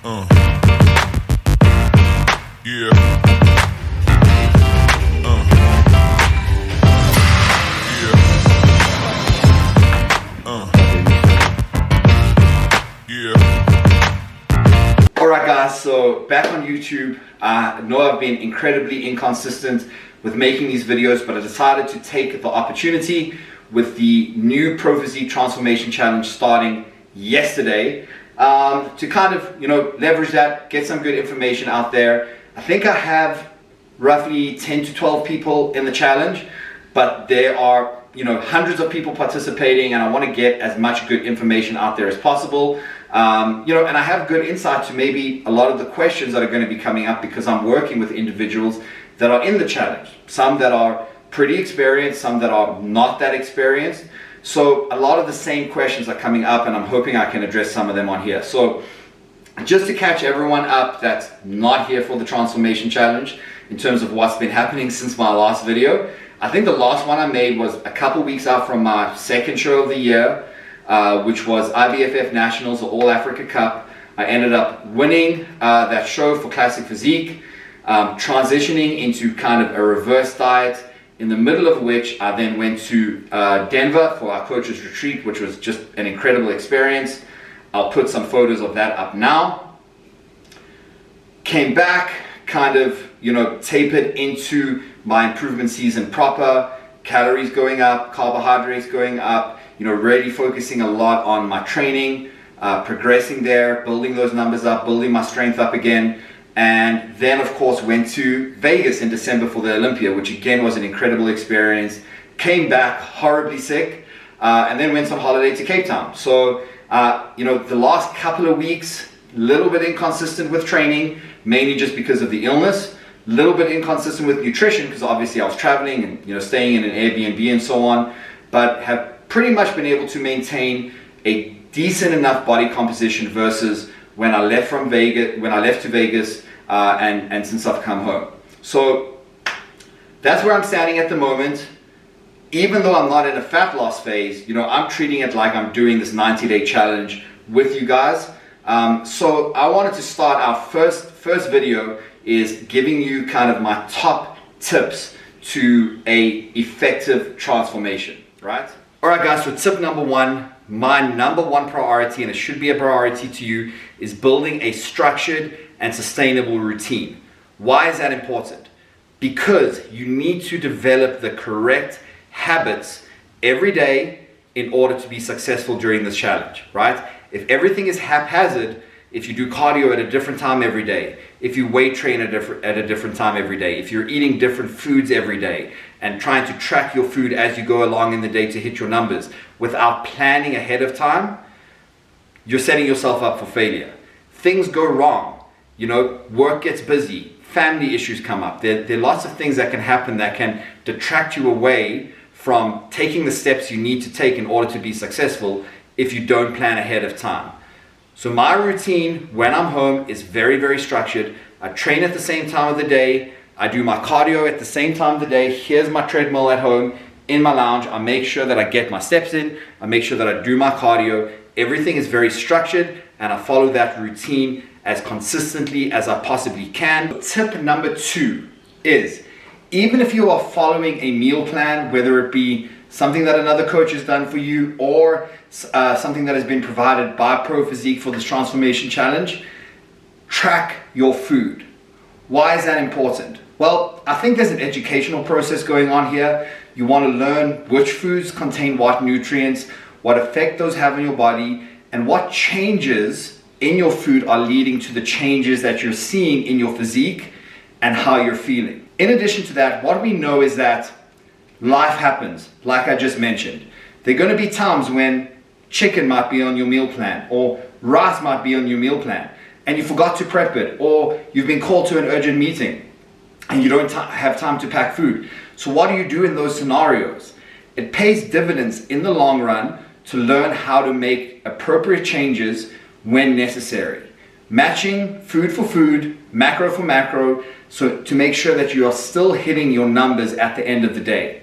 Yeah. Alright guys, so back on YouTube. I know I've been incredibly inconsistent with making these videos, but I decided to take the opportunity with the new Pro Physique Transformation Challenge starting yesterday to kind of, leverage that, get some good information out there. I think I have roughly 10 to 12 people in the challenge, but there are hundreds of people participating, and I want to get as much good information out there as possible. And I have good insight to maybe a lot of the questions that are going to be coming up, because I'm working with individuals that are in the challenge. Some that are pretty experienced, some that are not that experienced. So a lot of the same questions are coming up, and I'm hoping I can address some of them on here. So just to catch everyone up that's not here for the Transformation Challenge, in terms of what's been happening since my last video, I think the last one I made was a couple weeks out from my second show of the year, which was IBFF Nationals, or All Africa Cup. I ended up winning that show for Classic Physique, transitioning into kind of a reverse diet, in the middle of which I then went to Denver for our coach's retreat, which was just an incredible experience. I'll put some photos of that up now. Came back, kind of, tapered into my improvement season proper, calories going up, carbohydrates going up, really focusing a lot on my training, progressing there, building those numbers up, building my strength up again. And then of course went to Vegas in December for the Olympia, which again was an incredible experience. Came back horribly sick, and then went on holiday to Cape Town. So, the last couple of weeks, a little bit inconsistent with training, mainly just because of the illness. A little bit inconsistent with nutrition, because obviously I was traveling and staying in an Airbnb and so on, but have pretty much been able to maintain a decent enough body composition versus when I left to Vegas, and since I've come home. So that's where I'm standing at the moment. Even though I'm not in a fat loss phase, I'm treating it like I'm doing this 90-day challenge with you guys. So I wanted to start our first video is giving you kind of my top tips to a effective transformation, right? All right guys, so tip number one, my number one priority, and it should be a priority to you, is building a structured and sustainable routine. Why is that important? Because you need to develop the correct habits every day in order to be successful during this challenge, right? If everything is haphazard, if you do cardio at a different time every day, if you weight train at a different time every day, if you're eating different foods every day and trying to track your food as you go along in the day to hit your numbers without planning ahead of time, you're setting yourself up for failure. Things go wrong, work gets busy, family issues come up. There are lots of things that can happen that can detract you away from taking the steps you need to take in order to be successful if you don't plan ahead of time. So my routine when I'm home is very, very structured. I train at the same time of the day. I do my cardio at the same time of the day. Here's my treadmill at home in my lounge. I make sure that I get my steps in. I make sure that I do my cardio. Everything is very structured, and I follow that routine as consistently as I possibly can. Tip number two is, even if you are following a meal plan, whether it be something that another coach has done for you or something that has been provided by Pro Physique for this Transformation Challenge, track your food. Why is that important? Well, I think there's an educational process going on here. You want to learn which foods contain what nutrients, what effect those have on your body, and what changes in your food are leading to the changes that you're seeing in your physique and how you're feeling. In addition to that, what we know is that life happens, like I just mentioned. There are going to be times when chicken might be on your meal plan, or rice might be on your meal plan, and you forgot to prep it, or you've been called to an urgent meeting and you don't have time to pack food. So what do you do in those scenarios? It pays dividends in the long run to learn how to make appropriate changes when necessary. Matching food for food, macro for macro, so to make sure that you are still hitting your numbers at the end of the day.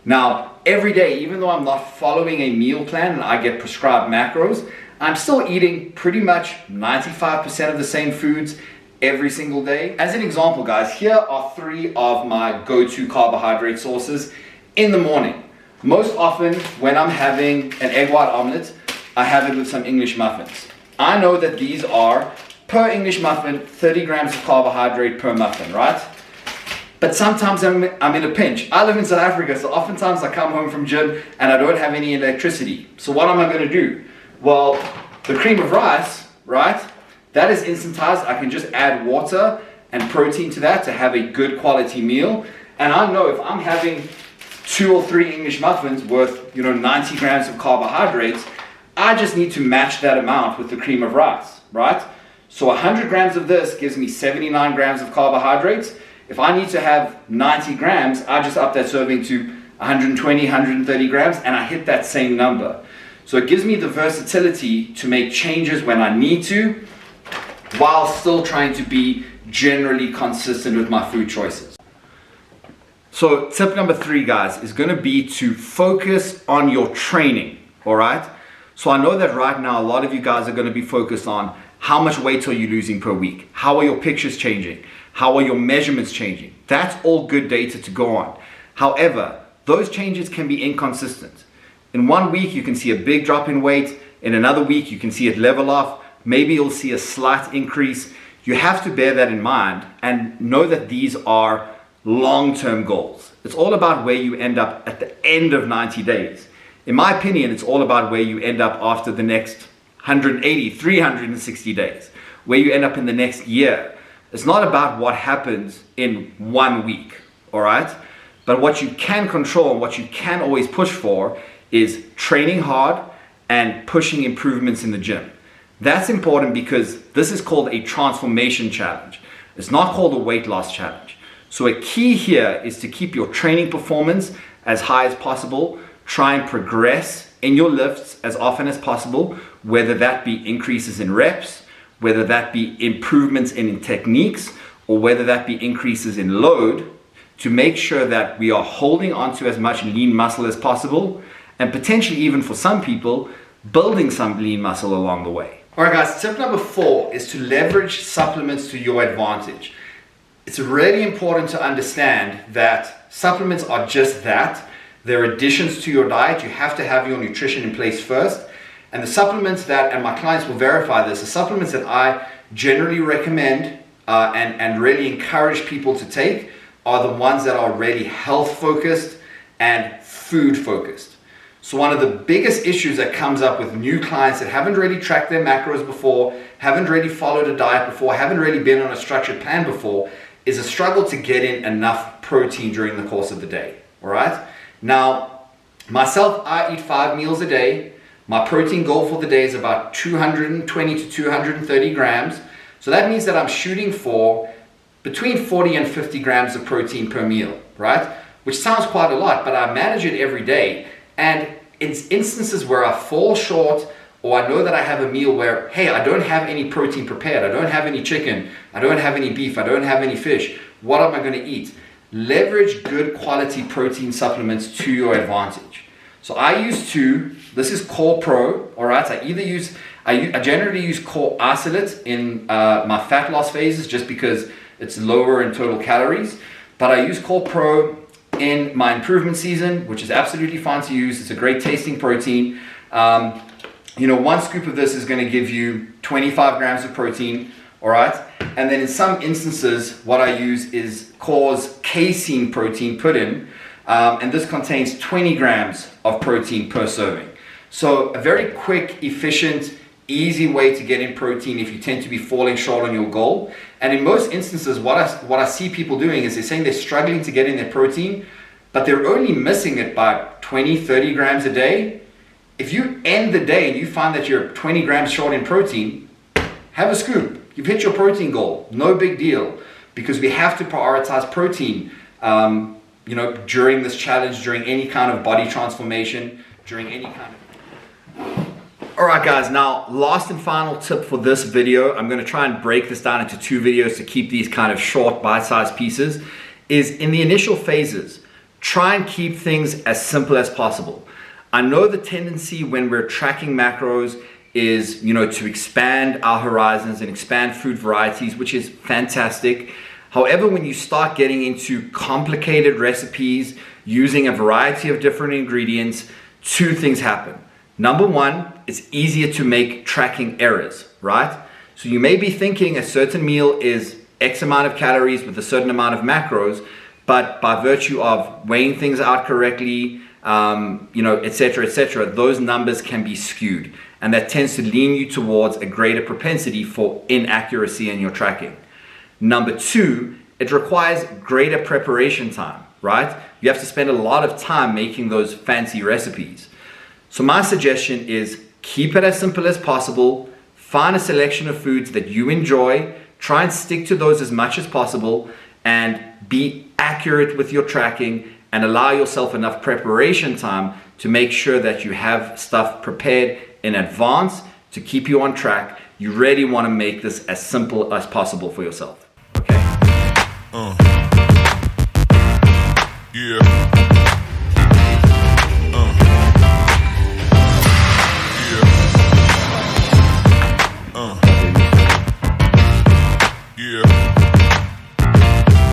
Now, every day, even though I'm not following a meal plan and I get prescribed macros, I'm still eating pretty much 95% of the same foods every single day. As an example, guys, here are 3 of my go-to carbohydrate sources in the morning. Most often when I'm having an egg white omelet, I have it with some English muffins. I know that these are, per English muffin, 30 grams of carbohydrate per muffin, right? But sometimes I'm in a pinch. I live in South Africa, so oftentimes I come home from gym and I don't have any electricity. So what am I going to do? Well, the cream of rice, right? That is instantized. I can just add water and protein to that to have a good quality meal. And I know if I'm having 2 or 3 English muffins worth, 90 grams of carbohydrates, I just need to match that amount with the cream of rice, right? So 100 grams of this gives me 79 grams of carbohydrates. If I need to have 90 grams, I just up that serving to 120, 130 grams, and I hit that same number. So it gives me the versatility to make changes when I need to, while still trying to be generally consistent with my food choices. So tip number 3, guys, is going to be to focus on your training, all right? So I know that right now a lot of you guys are going to be focused on how much weight are you losing per week? How are your pictures changing? How are your measurements changing? That's all good data to go on. However, those changes can be inconsistent. In one week, you can see a big drop in weight. In another week, you can see it level off. Maybe you'll see a slight increase. You have to bear that in mind and know that these are long-term goals. It's all about where you end up at the end of 90 days. In my opinion, it's all about where you end up after the next 180, 360 days, where you end up in the next year. It's not about what happens in 1 week, all right? But what you can control and what you can always push for is training hard and pushing improvements in the gym. That's important because this is called a transformation challenge. It's not called a weight loss challenge. So a key here is to keep your training performance as high as possible. Try and progress in your lifts as often as possible, whether that be increases in reps, whether that be improvements in techniques, or whether that be increases in load, to make sure that we are holding onto as much lean muscle as possible, and potentially even for some people, building some lean muscle along the way. All right, guys, tip number 4 is to leverage supplements to your advantage. It's really important to understand that supplements are just that. They're additions to your diet. You have to have your nutrition in place first. And the supplements that, and my clients will verify this, the supplements that I generally recommend and really encourage people to take are the ones that are really health focused and food focused. So one of the biggest issues that comes up with new clients that haven't really tracked their macros before, haven't really followed a diet before, haven't really been on a structured plan before, is a struggle to get in enough protein during the course of the day, all right? Now, myself, I eat 5 meals a day. My protein goal for the day is about 220 to 230 grams. So that means that I'm shooting for between 40 and 50 grams of protein per meal, right? Which sounds quite a lot, but I manage it every day. And in instances where I fall short, or I know that I have a meal where, hey, I don't have any protein prepared, I don't have any chicken, I don't have any beef, I don't have any fish, what am I going to eat? Leverage good quality protein supplements to your advantage. So I use 2. This is Core Pro, all right? I generally use Core Isolate in my fat loss phases just because it's lower in total calories. But I use Core Pro in my improvement season, which is absolutely fine to use. It's a great tasting protein. 1 scoop of this is going to give you 25 grams of protein, all right? And then in some instances, what I use is Core's casein protein put in, and this contains 20 grams of protein per serving. So a very quick, efficient, easy way to get in protein if you tend to be falling short on your goal. And in most instances, what I see people doing is they're saying they're struggling to get in their protein, but they're only missing it by 20, 30 grams a day. If you end the day and you find that you're 20 grams short in protein, have a scoop. You've hit your protein goal. No big deal, because we have to prioritize protein during this challenge, during any kind of body transformation, during any kind of... Alright guys, now last and final tip for this video, I'm going to try and break this down into 2 videos to keep these kind of short bite-sized pieces, is in the initial phases, try and keep things as simple as possible. I know the tendency when we're tracking macros is, to expand our horizons and expand food varieties, which is fantastic. However, when you start getting into complicated recipes using a variety of different ingredients, two things happen. Number one, it's easier to make tracking errors, right? So you may be thinking a certain meal is X amount of calories with a certain amount of macros, but by virtue of weighing things out correctly, etc., those numbers can be skewed. And that tends to lean you towards a greater propensity for inaccuracy in your tracking. Number two, it requires greater preparation time, right? You have to spend a lot of time making those fancy recipes. So my suggestion is keep it as simple as possible. Find a selection of foods that you enjoy. Try and stick to those as much as possible and be accurate with your tracking and allow yourself enough preparation time to make sure that you have stuff prepared in advance to keep you on track. You really want to make this as simple as possible for yourself. Okay?